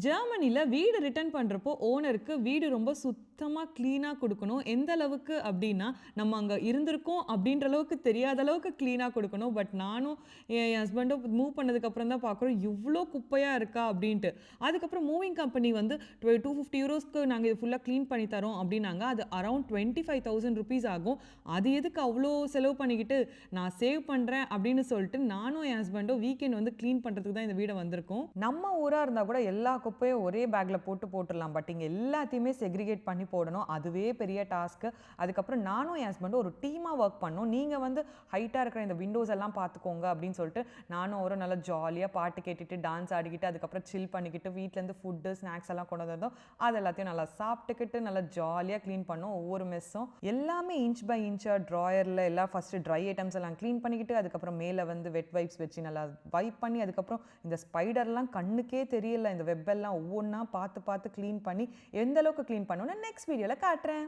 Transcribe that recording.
ஜெர்மனில வீடு ரிட்டர்ன் பண்றப்போ, ஓனருக்கு வீடு ரொம்ப சுத்தமா, கிளீனா குடுக்கணும். எந்த அளவுக்கு அப்டின்னா, நம்ம அங்க இருந்திருக்கோம் அப்டின்ற அளவுக்கு தெரியாத அளவுக்கு கிளீனா குடுக்கணும். பட் நானும் என் ஹஸ்பண்டும் மூவ் பண்ணதுக்கு அப்புறம் தான் பார்க்குறோம், இவ்ளோ குப்பையா இருக்கா அப்டின்ட்டு. அதுக்கப்புறம் மூவிங் கம்பெனி வந்து €250க்கு நாங்க இது ஃபுல்லா கிளீன் பண்ணி தரோம் அப்டின்னாங்க. அது அரவுண்ட் ₹25,000 ஆகும். அது எதுக்கு அவ்ளோ செலவு பண்ணிக்கிட்டு, நான் சேவ் பண்றேன் அப்டின்னு சொல்ட்டு, நானும் என் ஹஸ்பண்டும் வீக்கெண்ட் வந்து கிளீன் பண்றதுக்கு தான் இந்த வீட வந்திருக்கோம். நம்ம ஊரா இருந்தா கூட எல்லா குப்பையும் ஒரே பேக்ல போட்டுறலாம். பட் இங்க எல்லாத்தையுமே செக்ரிகேட் பண்ணி போடணும். அதுவே பெரிய டாஸ்க்கு. அதுக்கப்புறம் நானும் என் ஹஸ்பண்டும் ஒரு டீமா வொர்க் பண்ணோம். நீங்க வந்து ஹைட்டா இருக்கிற இந்த விண்டோஸ் எல்லாம் பார்த்துக்கோங்க அப்படின்னு சொல்லிட்டு, நானும் அவரும் நல்லா ஜாலியா பாட்டு கேட்டுட்டு, டான்ஸ் ஆடிக்கிட்டு, அதுக்கப்புறம் சில் பண்ணிக்கிட்டு, வீட்லேருந்து ஃபுட்டு, ஸ்நாக்ஸ் எல்லாம் கொண்டு வந்திருந்தோம். அது எல்லாத்தையும் நல்லா சாப்பிட்டுக்கிட்டு, நல்லா ஜாலியா கிளீன் பண்ணோம் ஒவ்வொரு மெஸ்ஸும். எல்லாமே இன்ச் பை இன்ச்சா ட்ராயர்ல எல்லாம் ஃபர்ஸ்ட்டு ட்ரை ஐட்டம்ஸ் எல்லாம் கிளீன் பண்ணிக்கிட்டு, அதுக்கப்புறம் மேல வந்து வெட் வைப்ஸ் வச்சு நல்லா வைப் பண்ணி, அதுக்கப்புறம் இந்த ஸ்பைடர்லாம் கண்ணுக்கே தெரியல. இந்த வெப் எல்லாம் ஒவ்வொன்னா பார்த்து பார்த்து கிளீன் பண்ணி, எந்த அளவுக்கு கிளீன் பண்ணோம்னு நெக்ஸ்ட் வீடியோல காட்டுறேன்.